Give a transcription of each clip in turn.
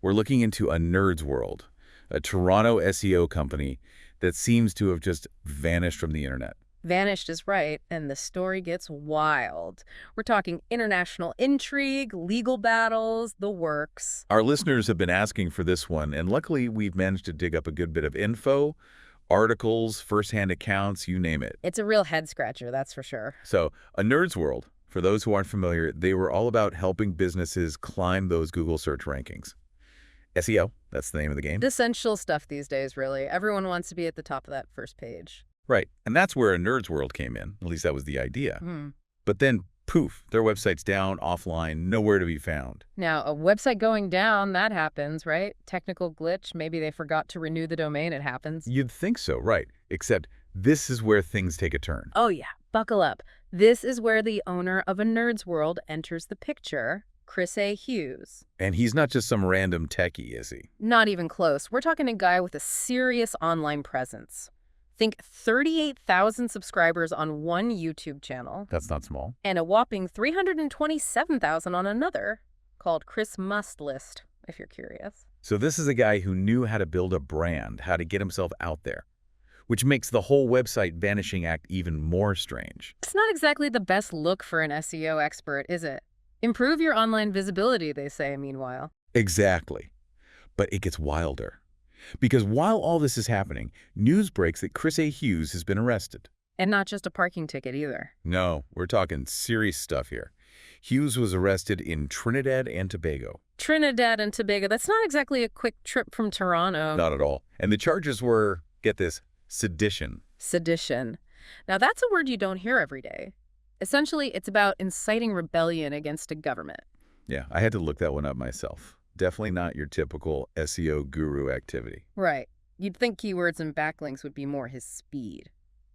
We're looking into a nerd's world, a Toronto SEO company that seems to have just vanished from the internet. Vanished is right, and the story gets wild. We're talking international intrigue, legal battles, the works. Our listeners have been asking for this one, and luckily we've managed to dig up a good bit of info, articles, first-hand accounts, you name it. It's a real head-scratcher, that's for sure. So, a nerd's world, for those who aren't familiar, they were all about helping businesses climb those Google search rankings. SEO, that's the name of the game. Essential stuff these days, really. Everyone wants to be at the top of that first page. Right, and that's where a nerd's world came in. At least that was the idea. Hmm. But then, poof, their website's down, offline, nowhere to be found. Now, a website going down, that happens, right? Technical glitch, maybe they forgot to renew the domain, it happens. You'd think so, right, except this is where things take a turn. Oh yeah, buckle up. This is where the owner of a nerd's world enters the picture, Chris A. Hughes. And he's not just some random techie, is he? Not even close. We're talking a guy with a serious online presence. Think 38,000 subscribers on one YouTube channel. That's not small. And a whopping 327,000 on another, called Chris Must List, if you're curious. So this is a guy who knew how to build a brand, how to get himself out there, which makes the whole website vanishing act even more strange. It's not exactly the best look for an SEO expert, is it? Improve your online visibility, they say, meanwhile. Exactly. But it gets wilder. Because while all this is happening, news breaks that Chris A. Hughes has been arrested. And not just a parking ticket either. No, we're talking serious stuff here. Hughes was arrested in Trinidad and Tobago. Trinidad and Tobago, that's not exactly a quick trip from Toronto. Not at all. And the charges were, get this, sedition. Sedition. Now that's a word you don't hear every day. Essentially, it's about inciting rebellion against a government. Yeah, I had to look that one up myself. Definitely not your typical SEO guru activity. Right. You'd think keywords and backlinks would be more his speed.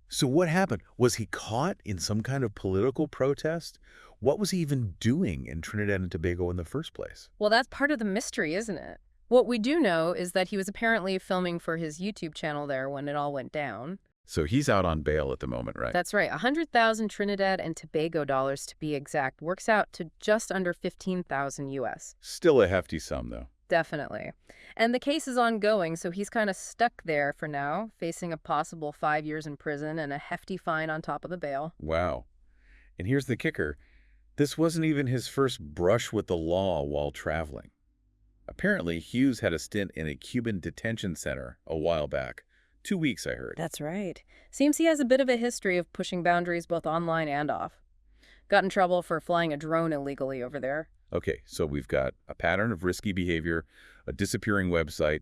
So what happened? Was he caught in some kind of political protest? What was he even doing in Trinidad and Tobago in the first place? Well, that's part of the mystery, isn't it? What we do know is that he was apparently filming for his YouTube channel there when it all went down. So he's out on bail at the moment, right? That's right. 100,000 Trinidad and Tobago dollars to be exact works out to just under 15,000 US. Still a hefty sum, though. Definitely. And the case is ongoing, so he's kind of stuck there for now, facing a possible 5 years in prison and a hefty fine on top of the bail. Wow. And here's the kicker. This wasn't even his first brush with the law while traveling. Apparently, Hughes had a stint in a Cuban detention center a while back. 2 weeks, I heard. That's right. Seems he has a bit of a history of pushing boundaries both online and off. Got in trouble for flying a drone illegally over there. Okay, so we've got a pattern of risky behavior, a disappearing website,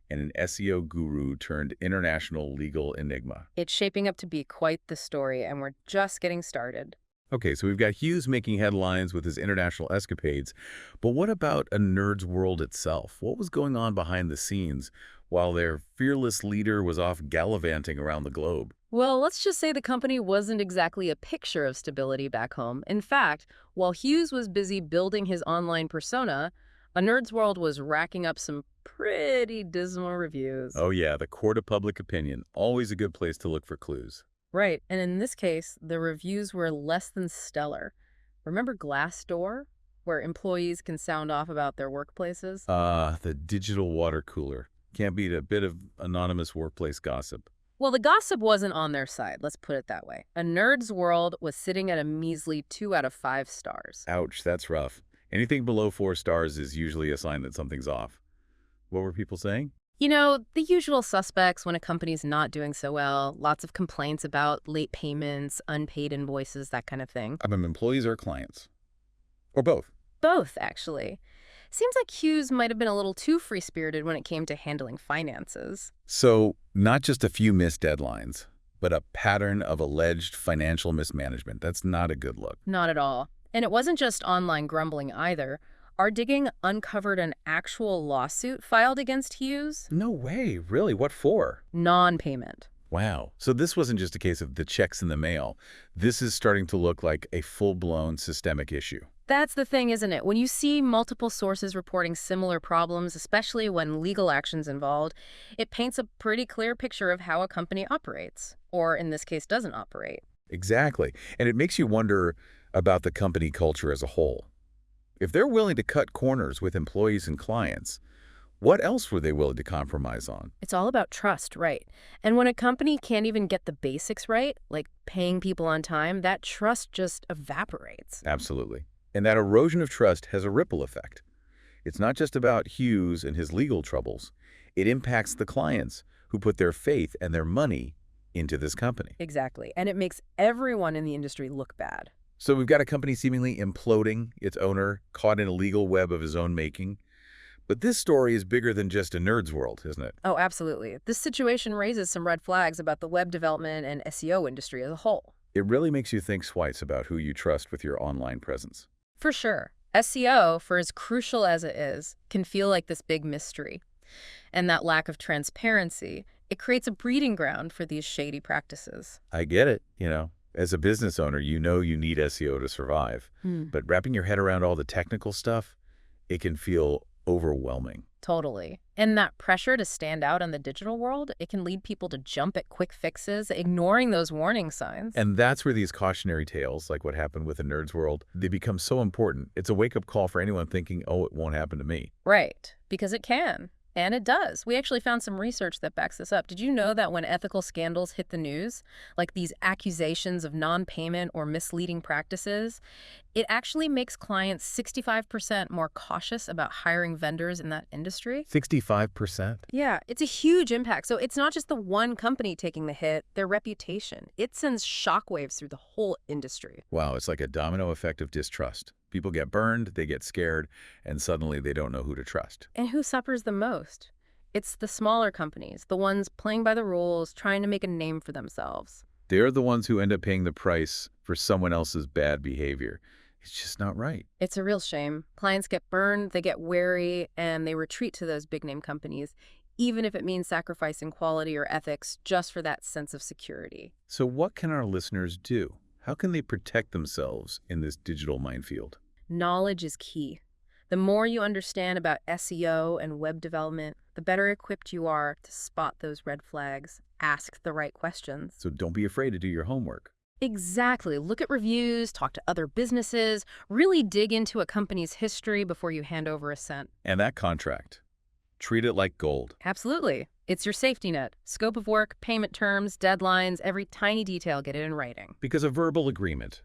and an SEO guru turned international legal enigma. It's shaping up to be quite the story, and we're just getting started. Okay, so we've got Hughes making headlines with his international escapades, but what about a nerd's world itself? What was going on behind the scenes while their fearless leader was off gallivanting around the globe? Well, let's just say the company wasn't exactly a picture of stability back home. In fact, while Hughes was busy building his online persona, A Nerd's World was racking up some pretty dismal reviews. Oh yeah, the court of public opinion. Always a good place to look for clues. Right, and in this case, the reviews were less than stellar. Remember Glassdoor, where employees can sound off about their workplaces? The digital water cooler. Can't beat a bit of anonymous workplace gossip. Well, the gossip wasn't on their side, let's put it that way. A Nerd's World was sitting at a measly 2 out of 5 stars. Ouch, that's rough. Anything below 4 stars is usually a sign that something's off. What were people saying? You know, the usual suspects when a company's not doing so well, lots of complaints about late payments, unpaid invoices, that kind of thing. Employees or clients? Or both? Both, actually. Seems like Hughes might have been a little too free-spirited when it came to handling finances. So, not just a few missed deadlines, but a pattern of alleged financial mismanagement. That's not a good look. Not at all. And it wasn't just online grumbling either. Our digging uncovered an actual lawsuit filed against Hughes. No way. Really? What for? Non-payment. Wow. So this wasn't just a case of the checks in the mail. This is starting to look like a full-blown systemic issue. That's the thing, isn't it? When you see multiple sources reporting similar problems, especially when legal action's involved, it paints a pretty clear picture of how a company operates, or in this case, doesn't operate. Exactly. And it makes you wonder about the company culture as a whole. If they're willing to cut corners with employees and clients, What else were they willing to compromise on? It's all about trust, right? And when a company can't even get the basics right, like paying people on time, that trust just evaporates. Absolutely. And that erosion of trust has a ripple effect. It's not just about Hughes and his legal troubles. It impacts the clients who put their faith and their money into this company. Exactly. And it makes everyone in the industry look bad. So we've got a company seemingly imploding, its owner caught in a legal web of his own making. But this story is bigger than just a nerd's world, isn't it? Oh, absolutely. This situation raises some red flags about the web development and SEO industry as a whole. It really makes you think twice about who you trust with your online presence. For sure. SEO, for as crucial as it is, can feel like this big mystery. And that lack of transparency, it creates a breeding ground for these shady practices. I get it, As a business owner, you know you need SEO to survive. But wrapping your head around all the technical stuff, it can feel overwhelming. Totally. And that pressure to stand out in the digital world, it can lead people to jump at quick fixes, ignoring those warning signs. And that's where these cautionary tales, like what happened with a nerd's world, they become so important. It's a wake-up call for anyone thinking, oh, it won't happen to me. Right. Because it can. And it does. We actually found some research that backs this up. Did you know that when ethical scandals hit the news, like these accusations of non-payment or misleading practices, it actually makes clients 65% more cautious about hiring vendors in that industry? 65%? Yeah, it's a huge impact. So it's not just the one company taking the hit, their reputation. It sends shockwaves through the whole industry. Wow, it's like a domino effect of distrust. People get burned, they get scared, and suddenly they don't know who to trust. And who suffers the most? It's the smaller companies, the ones playing by the rules, trying to make a name for themselves. They're the ones who end up paying the price for someone else's bad behavior. It's just not right. It's a real shame. Clients get burned, they get wary, and they retreat to those big-name companies, even if it means sacrificing quality or ethics just for that sense of security. So what can our listeners do? How can they protect themselves in this digital minefield? Knowledge is key. The more you understand about SEO and web development, the better equipped you are to spot those red flags, ask the right questions. So don't be afraid to do your homework. Exactly. Look at reviews, talk to other businesses, really dig into a company's history before you hand over a cent. And that contract, treat it like gold. Absolutely. It's your safety net. Scope of work, payment terms, deadlines, every tiny detail, get it in writing. Because a verbal agreement,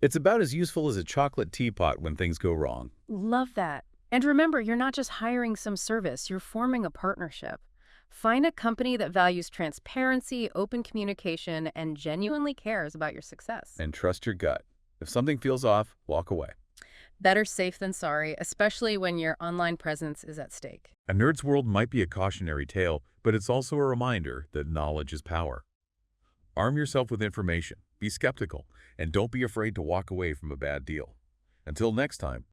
it's about as useful as a chocolate teapot when things go wrong. Love that. And remember, you're not just hiring some service, you're forming a partnership. Find a company that values transparency, open communication, and genuinely cares about your success. And trust your gut. If something feels off, walk away. Better safe than sorry, especially when your online presence is at stake. A nerd's world might be a cautionary tale, but it's also a reminder that knowledge is power. Arm yourself with information, be skeptical, and don't be afraid to walk away from a bad deal. Until next time.